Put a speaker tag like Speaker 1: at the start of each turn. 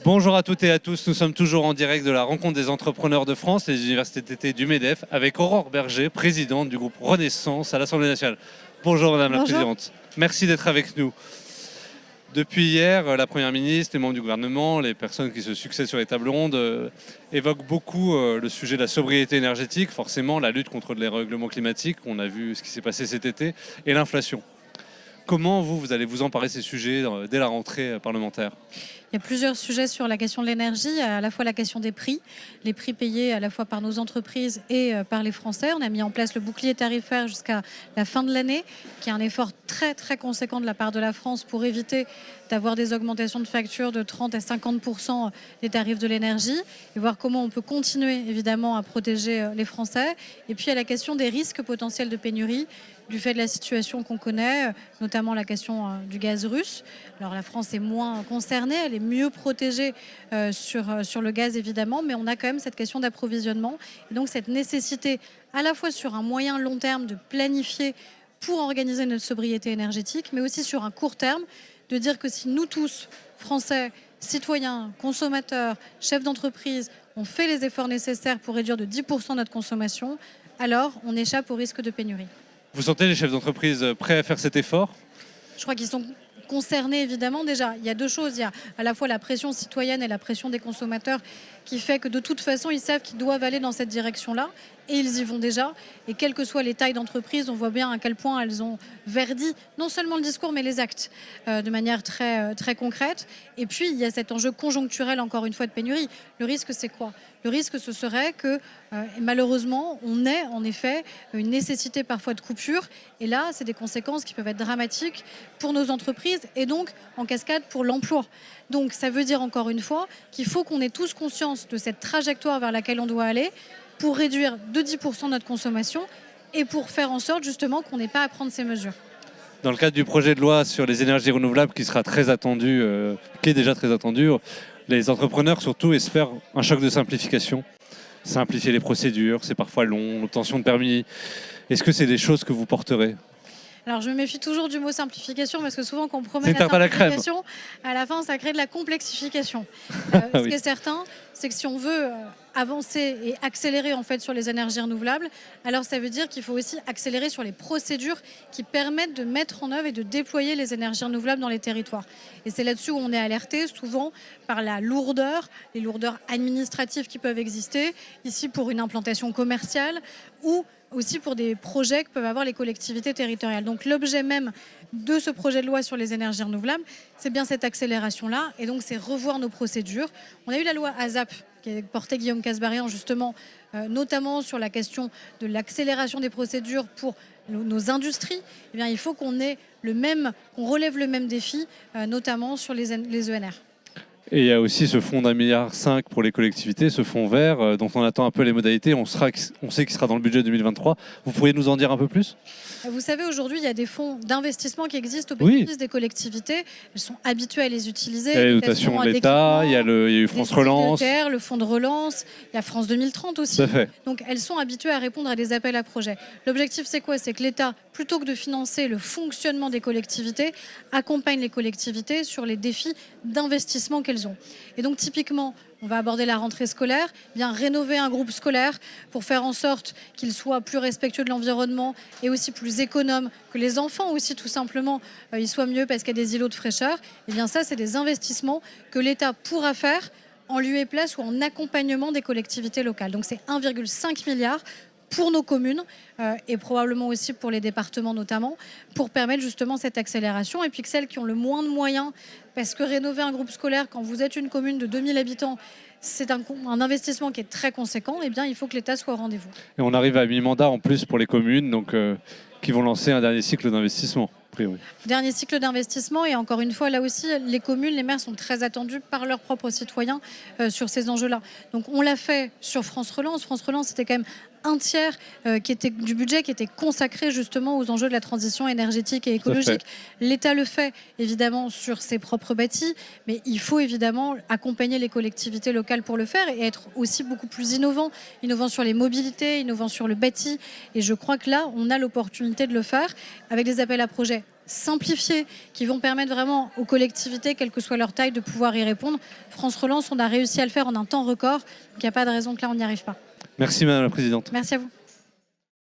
Speaker 1: Bonjour à toutes et à tous, nous sommes toujours en direct de la rencontre des entrepreneurs de France, les universités d'été du MEDEF, avec Aurore Berger, présidente du groupe Renaissance à l'Assemblée nationale. Bonjour Madame la Présidente, merci d'être avec nous. Depuis hier, la Première ministre, les membres du gouvernement, les personnes qui se succèdent sur les tables rondes évoquent beaucoup le sujet de la sobriété énergétique, forcément la lutte contre les règlements climatiques, on a vu ce qui s'est passé cet été, et l'inflation. Comment vous allez vous emparer de ces sujets dès la rentrée parlementaire ?
Speaker 2: Il y a plusieurs sujets sur la question de l'énergie, à la fois la question des prix, les prix payés à la fois par nos entreprises et par les Français. On a mis en place le bouclier tarifaire jusqu'à la fin de l'année, qui est un effort très très conséquent de la part de la France pour éviter d'avoir des augmentations de factures de 30 à 50% des tarifs de l'énergie et voir comment on peut continuer évidemment à protéger les Français. Et puis il y a la question des risques potentiels de pénurie du fait de la situation qu'on connaît, notamment la question du gaz russe. Alors la France est moins concernée, elle est mieux protégée sur le gaz évidemment, mais on a quand même cette question d'approvisionnement et donc cette nécessité à la fois sur un moyen long terme de planifier pour organiser notre sobriété énergétique, mais aussi sur un court terme de dire que si nous tous, Français, citoyens, consommateurs, chefs d'entreprise, on fait les efforts nécessaires pour réduire de 10% notre consommation, alors on échappe au risque de pénurie.
Speaker 1: Vous sentez les chefs d'entreprise prêts à faire cet effort ?
Speaker 2: Je crois qu'ils sont concernés évidemment. Déjà, il y a deux choses. Il y a à la fois la pression citoyenne et la pression des consommateurs qui fait que de toute façon, ils savent qu'ils doivent aller dans cette direction-là et ils y vont déjà. Et quelles que soient les tailles d'entreprise, on voit bien à quel point elles ont verdi non seulement le discours mais les actes de manière très, très concrète. Et puis, il y a cet enjeu conjoncturel, encore une fois, de pénurie. Le risque, c'est quoi ? Le risque, ce serait que malheureusement, on ait en effet une nécessité parfois de coupure. Et là, c'est des conséquences qui peuvent être dramatiques pour nos entreprises et donc en cascade pour l'emploi. Donc ça veut dire encore une fois qu'il faut qu'on ait tous conscience de cette trajectoire vers laquelle on doit aller pour réduire de 10% notre consommation et pour faire en sorte justement qu'on n'ait pas à prendre ces mesures.
Speaker 1: Dans le cadre du projet de loi sur les énergies renouvelables qui sera très attendu, qui est déjà très attendu, les entrepreneurs surtout espèrent un choc de simplification. Simplifier les procédures, c'est parfois long, l'obtention de permis. Est-ce que c'est des choses que vous porterez ?
Speaker 2: Alors je me méfie toujours du mot simplification parce que souvent quand on promet la simplification, à la fin ça crée de la complexification. Ce qui est certain, c'est que si on veut avancer et accélérer en fait sur les énergies renouvelables, alors ça veut dire qu'il faut aussi accélérer sur les procédures qui permettent de mettre en œuvre et de déployer les énergies renouvelables dans les territoires. Et c'est là-dessus où on est alerté souvent par la lourdeur, les lourdeurs administratives qui peuvent exister, ici pour une implantation commerciale ou aussi pour des projets que peuvent avoir les collectivités territoriales. Donc l'objet même de ce projet de loi sur les énergies renouvelables, c'est bien cette accélération-là, et donc c'est revoir nos procédures. On a eu la loi ASAP, qui a porté Guillaume Kasbarian justement, notamment sur la question de l'accélération des procédures pour nos industries. Eh bien, il faut qu'on relève le même défi, notamment sur les ENR.
Speaker 1: Et il y a aussi ce fonds d'1,5 milliard pour les collectivités, ce fonds vert, dont on attend un peu les modalités. On sait qu'il sera dans le budget 2023. Vous pourriez nous en dire un peu plus ?
Speaker 2: Vous savez, aujourd'hui, il y a des fonds d'investissement qui existent au bénéfice des collectivités. Elles sont habituées à les utiliser.
Speaker 1: Il y a les dotations de l'État, il y a eu France Relance.
Speaker 2: Le fonds de relance, il y a France 2030 aussi.
Speaker 1: Tout à fait.
Speaker 2: Donc elles sont habituées à répondre à des appels à projets. L'objectif, c'est quoi ? C'est que l'État, plutôt que de financer le fonctionnement des collectivités, accompagne les collectivités sur les défis d'investissement qu'elles ont. Et donc typiquement, on va aborder la rentrée scolaire, bien rénover un groupe scolaire pour faire en sorte qu'il soit plus respectueux de l'environnement et aussi plus économe, que les enfants aussi tout simplement ils soient mieux parce qu'il y a des îlots de fraîcheur. Et bien ça, c'est des investissements que l'État pourra faire en lieu et place ou en accompagnement des collectivités locales. Donc c'est 1,5 milliard pour nos communes et probablement aussi pour les départements notamment, pour permettre justement cette accélération. Et puis que celles qui ont le moins de moyens, parce que rénover un groupe scolaire quand vous êtes une commune de 2000 habitants, c'est un investissement qui est très conséquent, et bien il faut que l'État soit au rendez-vous.
Speaker 1: Et on arrive à mi-mandat en plus pour les communes, donc qui vont lancer un dernier cycle d'investissement.
Speaker 2: Dernier cycle d'investissement, et encore une fois, là aussi, les communes, les maires sont très attendus par leurs propres citoyens sur ces enjeux-là. Donc on l'a fait sur France Relance. France Relance, c'était quand même un tiers du budget qui était consacré justement aux enjeux de la transition énergétique et écologique. L'État le fait évidemment sur ses propres bâtis, mais il faut évidemment accompagner les collectivités locales pour le faire et être aussi beaucoup plus innovant sur les mobilités, innovant sur le bâti. Et je crois que là, on a l'opportunité de le faire avec des appels à projets simplifiés qui vont permettre vraiment aux collectivités, quelle que soit leur taille, de pouvoir y répondre. France Relance, on a réussi à le faire en un temps record. Donc il n'y a pas de raison que là, on n'y arrive pas.
Speaker 1: Merci Madame la Présidente.
Speaker 2: Merci à vous.